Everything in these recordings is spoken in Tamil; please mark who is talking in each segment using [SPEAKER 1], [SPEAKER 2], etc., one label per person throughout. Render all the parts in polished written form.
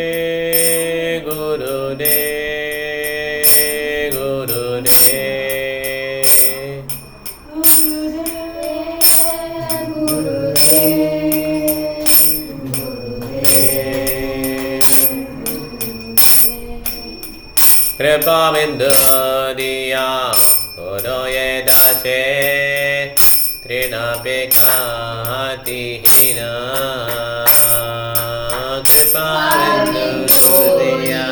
[SPEAKER 1] Gurudev, Gurudev, Gurudev. Kripa bindu diya Guruye dache Trinapekati hina Kripa bindu diya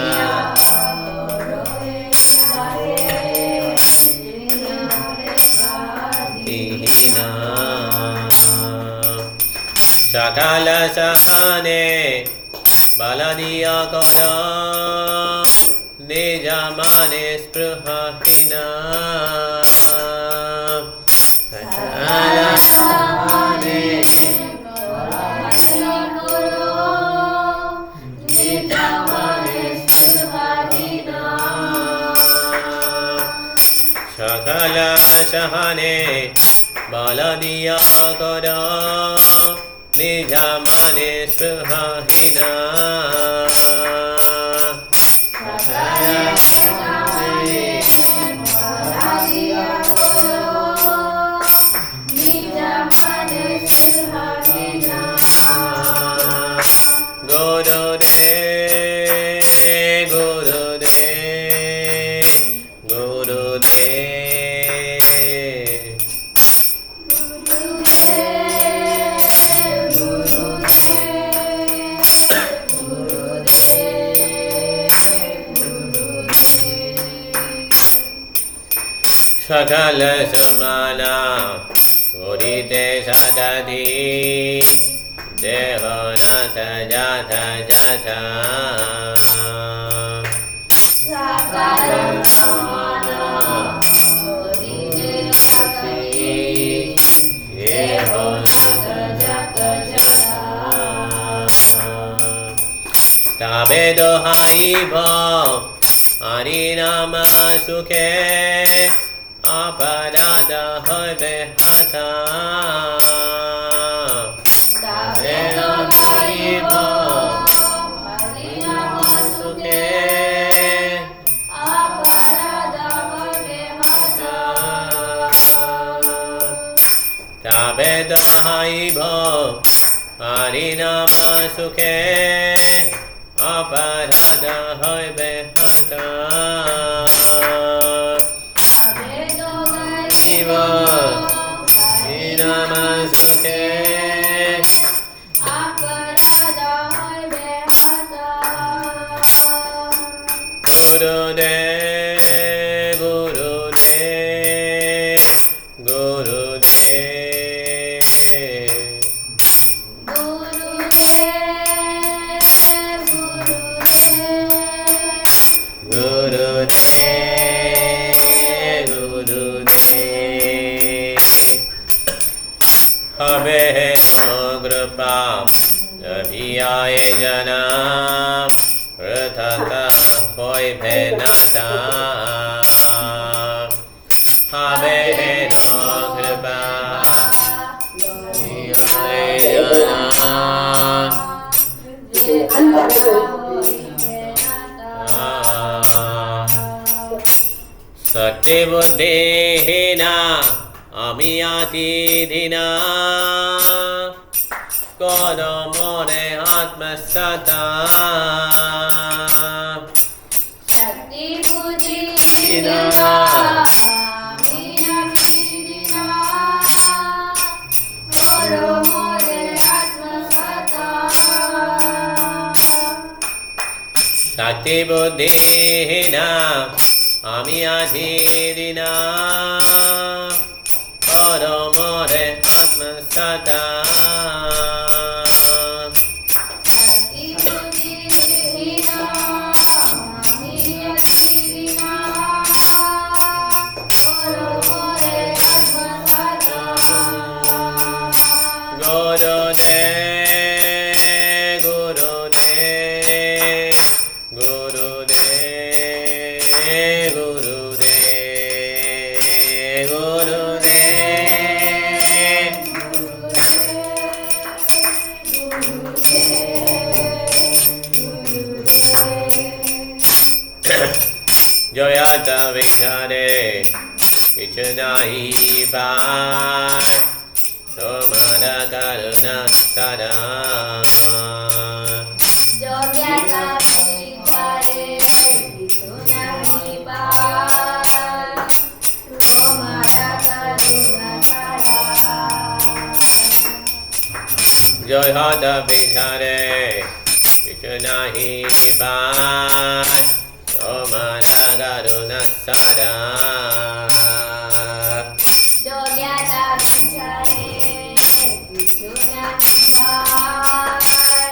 [SPEAKER 1] hina Sakala sahane Baladiya koda Nijamane spruhahina Sakala sahane Baladiya koda Nijamane spruhahina Sakala sahane Baladiya koda Nijamane spruhahina Sakala samana Urite sadati Devonata jata jata Sakala samana Urite sadati Devonata jata jata Tabedo haibo Harinama sukhe Aparada hoibe hata Tabedo haibo Harinama sukhe Aparada hoibe hata Tabedo haibo Harinama sukhe Aparada hoibe hata Namaste Aparada hoibe hata Gurudev, Gurudev, Gurudev Gurudev, Gurudev Abhedo Grupa Abhiyaye Jana Rutata Hoi Bhenata Abhedo Grupa Abhiyaye Jana Sakti Buddhihina Amiyati Dina Kodamore Atmasata Shakti Buddhina Amiyati Dina Kodamore Atmasata Shakti Buddhina Amiyati Dina Kodamore Atmasata
[SPEAKER 2] Gurudev
[SPEAKER 1] hata vichare vichunahi pai tomara karuna sada
[SPEAKER 2] jo vyata vichare vichunahi pai tomara karuna sada
[SPEAKER 1] jo hata vichare vichunahi pai tomara karuna sada
[SPEAKER 2] jo vyata vichare vichunahi pai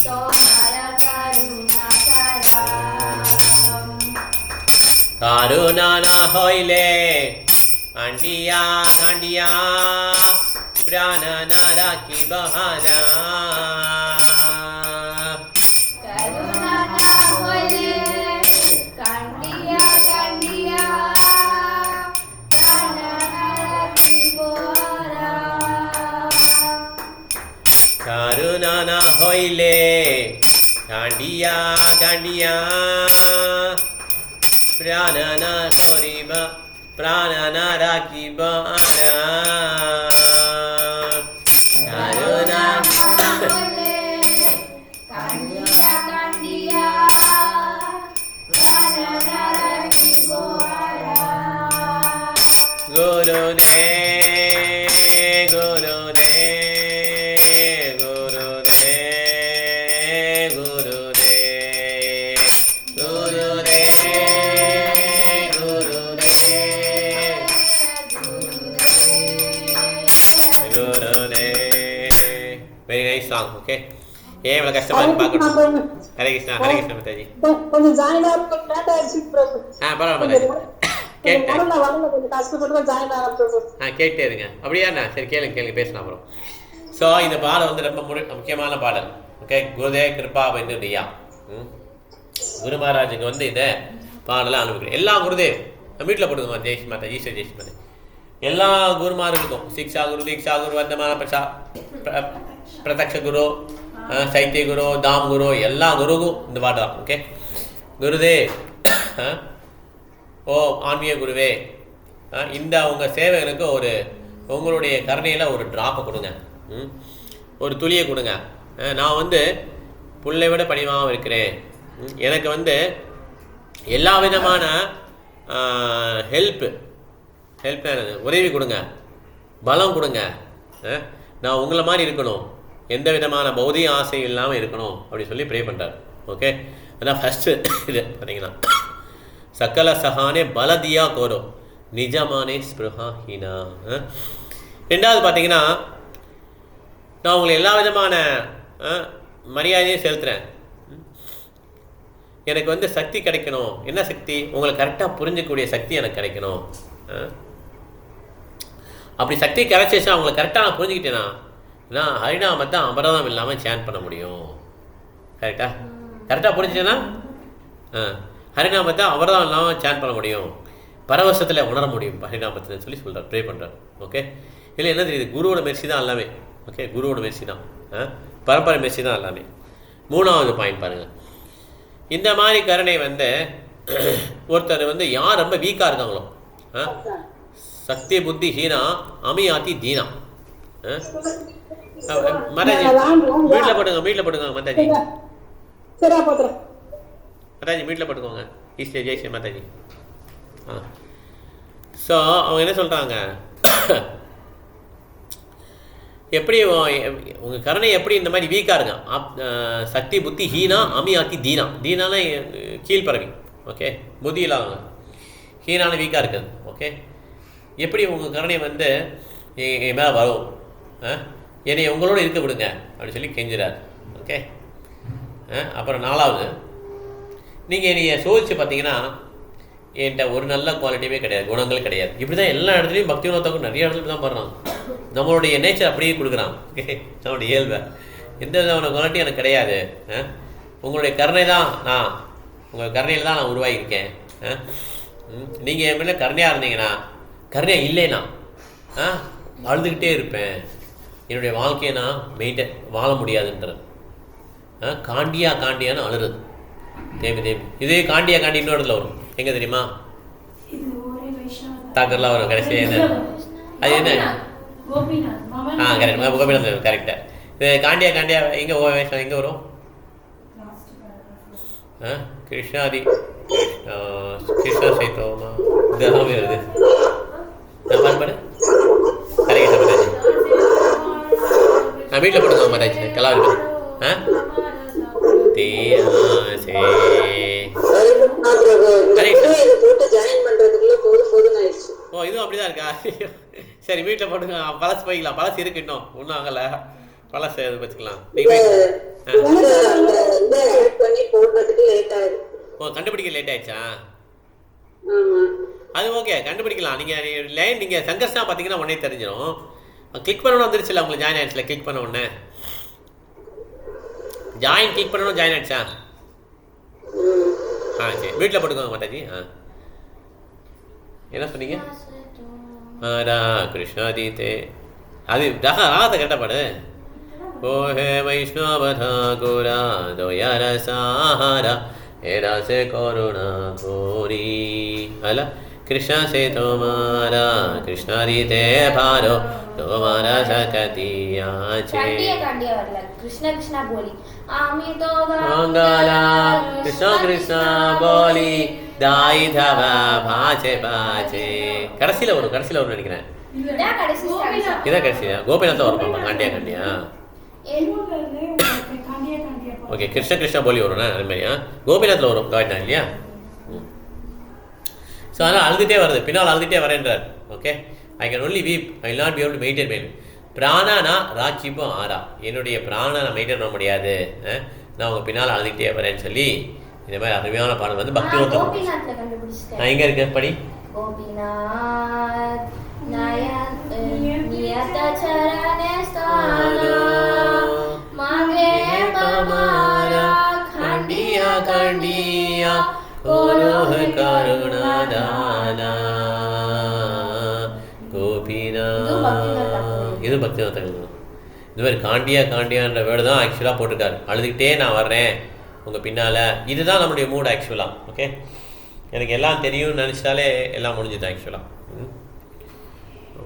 [SPEAKER 2] tomara karuna sada
[SPEAKER 1] karuna na hoile andiya kandiya prana na rakhi bahara
[SPEAKER 2] karuna na hoile kandiya kandiya prana na rakhi bahara
[SPEAKER 1] karuna na hoile kandiya kandiya prana na koriba prana na rakhi bahara karuna
[SPEAKER 2] kandiya kandiya prana na rakhi bahara
[SPEAKER 1] Gurudev Gurudev Gurudev Gurudev Gurudev Gurudev Very nice song, okay? ஏன் இவ்வளோ கஷ்டமாக பார்க்கணும் ஹரே கிருஷ்ணா மாதாஜி
[SPEAKER 3] கொஞ்சம் ஜாயின் ஆகும் லேட் ஆயிடுச்சு பிரபு
[SPEAKER 1] பரவாயில்ல கேட்டேன்
[SPEAKER 3] கொஞ்சம் கஷ்டப்பட்டு ஜாயின் ஆகும் பிரபு
[SPEAKER 1] கேட்டே இருங்க அப்படியாண்ணா சரி கேளுங்க பேசலாம் அப்புறம் ஸோ இந்த பாடல் வந்து ரொம்ப முக்கியமான பாடல் ஓகே குருதேவ் கிருபா வெந்துடியா குரு மகாராஜுக்கு வந்து இந்த பாடலை அனுப்பிக்கிறேன் எல்லா குருதேவ் வீட்டில் போட்டுக்கோங்க ஜெய்ஷ் மாதா ஈஸ்வர் ஜெய்ஷ் மாதா எல்லா குருமாருக்கும் சிக்ஷா குரு தீக்ஷா குரு வர்தமான பிரதக்ஷ குரு சைத்திய குரு தாம் குரு எல்லா குருக்கும் இந்த பாட்டு தான் ஓகே குருதேவ் ஓ ஆன்மீக குருவே இந்த உங்கள் சேவகனுக்கு ஒரு உங்களுடைய கருணையில் ஒரு ட்ராப்பை கொடுங்க ஒரு துளியை கொடுங்க நான் வந்து புல்லை விட பணிவாகவும் இருக்கிறேன் எனக்கு வந்து எல்லா விதமான ஹெல்ப் உதவி கொடுங்க பலம் கொடுங்க நான் உங்களை மாதிரி இருக்கணும் எந்த விதமான பௌதிக ஆசை இல்லாமல் இருக்கணும் அப்படின்னு சொல்லி ப்ரே பண்ணுறார் ஓகே அதான் ஃபஸ்ட்டு இது பார்த்தீங்கன்னா சக்கல சஹானே பலதியா கோரோ நிஜமானே ஸ்பிருஹா ஹீனா ரெண்டாவது பார்த்தீங்கன்னா நான் உங்களை எல்லா விதமான மரியாதையும் செலுத்துகிறேன் எனக்கு வந்து சக்தி கிடைக்கணும் என்ன சக்தி உங்களை கரெக்டாக புரிஞ்சக்கூடிய சக்தி எனக்கு கிடைக்கணும் அப்படி சக்தி கிடைச்சிச்சா அவங்களை கரெக்டாக நான் புரிஞ்சுக்கிட்டேன்னா நான் ஹரிநாமத்தை அபராதம் இல்லாமல் சேன் பண்ண முடியும் கரெக்டாக புரிஞ்சுட்டேன்னா ஹரிநாமத்தை அபராதம் இல்லாமல் சேன் பண்ண முடியும் பரவசத்தில் உணர முடியும் ஹரிநாமத்தில் சொல்லி சொல்கிறார் ப்ரே பண்ணுறார் ஓகே இல்லை என்ன தெரியுது குருவோட மெர்சி தான் எல்லாமே ஓகே குருவோட மெர்சி தான் பரம்பரை மெர்சி தான் எல்லாமே மூணாவது பாயிண்ட் பாருங்கள் இந்த மாதிரி கருணை வந்து ஒருத்தர் வந்து யார் ரொம்ப வீக்காக இருக்காங்களோ சக்தி புத்தி ஹீனா அமியாத்தி தீனா மாதாஜி வீட்டில் போட்டுக்கோங்க மாதாஜி மாதாஜி வீட்டில் போட்டுக்கோங்க ஈஸ்வரி ஜெய்ஸ்வரி மாதாஜி ஸோ அவங்க என்ன சொல்கிறாங்க எப்படி உங்கள் கருணை எப்படி இந்த மாதிரி வீக்காக இருங்க சக்தி புத்தி ஹீனா அமியாத்தி தீனா தீனால கீழ்பறவி ஓகே புத்தி இல்லாதவங்க ஹீனான வீக்காக இருக்குது ஓகே எப்படி உங்கள் கருணை வந்து என் மேலே வரும் என்னை உங்களோட இருக்க விடுங்க அப்படின்னு சொல்லி கெஞ்சுறார் ஓகே அப்புறம் நாலாவது நீங்கள் என்னைய சோதிச்சு பார்த்தீங்கன்னா என்கிட்ட ஒரு நல்ல குவாலிட்டியுமே கிடையாது, குணங்கள் கிடையாது. இப்படி தான் எல்லா இடத்துலையும் பக்தி உணர்த்தக்கும் நிறைய இடத்துல தான் பாடுறான். நம்மளுடைய நேச்சர் அப்படியே கொடுக்குறான். நம்மளுடைய இயல்பை எந்த விதமான குவாலிட்டி எனக்கு கிடையாது. உங்களுடைய கருணை தான் நான், உங்கள் கருணையில் தான் நான் உருவாகியிருக்கேன். நீங்கள் என் மேலே கருணையாக இருந்தீங்கன்னா, கருணையாக இல்லைன்னா வாழ்ந்துக்கிட்டே இருப்பேன். என்னுடைய வாழ்க்கையை நான் வாழ முடியாதுன்றது. காண்டியான்னு அழுறது தேம்பி தேம்பி. இதே காண்டியா இன்னொரு இடத்துல வரும். எங்கே தெரியுமா? தாக்கர்லாம் வரும் கடைசியாக என்ன அது என்ன கரெக்ட் கோபிநாத் கரெக்டாக இது காண்டியா காண்டியா எங்கே எங்கே வரும் கிருஷ்ணாதி கிருஷ்ணா சைத்தோமா இதெல்லாம் வருது நான் பாடு கரெக்டாக மாட்டாச்சு நான் வீட்டில் போட்டுக்கோங்க மாட்டாச்சு கலாவரி ஓ இதுவும் அப்படிதான் இருக்கா சரி வீட்டில் போட்டுங்க பழசு போய்க்கலாம் பழசு இருக்கு இன்னும் ஆகலை பழசு இது வச்சுக்கலாம் ஓ கண்டுபிடிக்க லேட் ஆயிடுச்சா அது ஓகே கண்டுபிடிக்கலாம் நீங்கள் லைன் நீங்கள் சங்கர்ஷா பார்த்தீங்கன்னா உடனே தெரிஞ்சிடும் கிளிக் பண்ணணும் வந்துருச்சுல உங்களுக்கு ஜாயின் ஆயிடுச்சுல கிளிக் பண்ண உடனே ஜாயின் கிளிக் பண்ணணும் ஜாயின் ஆயிடுச்சா சரி வீட்டில் போட்டுக்கோங்க மாட்டாஜி என்ன சொன்னீங்க கிருஷ்ணா தீதே அது ராகத்தை கரெக்டாக பாடு ஓஹே வைஷ்ணவதா கோரா தோயார சாரா ஏராசே கருணா கோரி அல்ல कृष्णा से तुम्हारा कृष्णा रीते भारो तुम्हारा सकतिया छे
[SPEAKER 2] कांडिया वाला कृष्ण कृष्ण बोली आमी तो
[SPEAKER 1] मंगला कृष्ण कृष्ण बोली दाई धवा भाचे भाचे கடைசில வரும் நினைக்கிறேன் இதான் கடைசியா கோபிநாத் வரும் காண்டியா காண்டியா ஓகே கிருஷ்ண கிருஷ்ண போலி வரும்னா அது மாதிரியா கோபிநாத்தில் வரும் காட்டினா இல்லையா ஸோ அதனால் அழுதுகிட்டே வருது பின்னால் அழுதுகிட்டே வரேன்றார் okay I can only weep I will not be able to maintain mind பிராணனா ராக்கிப்பும் ஆறா என்னுடைய பிராணனை நான் மெயின்டைன் பண்ண முடியாது நான் உங்கள் பின்னால் அழுதுகிட்டே வரேன்னு சொல்லி இந்த மாதிரி அருமையான பாடல் வந்து பக்தி நான் எங்கே இருக்கேன் படி
[SPEAKER 2] கோபிநாத் நியத சரணே மாங்கே கமாரா
[SPEAKER 1] खंडिया खंडिया कोरोह करुणा दाना கோபிநாத் இது பக்திநாத் இந்த மாதிரி காண்டியான்ற வேர்டு தான் ஆக்சுவலாக போட்டிருக்காரு அழுதுகிட்டே நான் வர்றேன் உங்கள் பின்னால் இதுதான் நம்மளுடைய மூட் ஆக்சுவலாக ஓகே எனக்கு எல்லாம் தெரியும்னு நினச்சாலே எல்லாம் முடிஞ்சுது ஆக்சுவலாக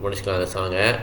[SPEAKER 1] முடிச்சுக்கலாம் அந்த சாங்கை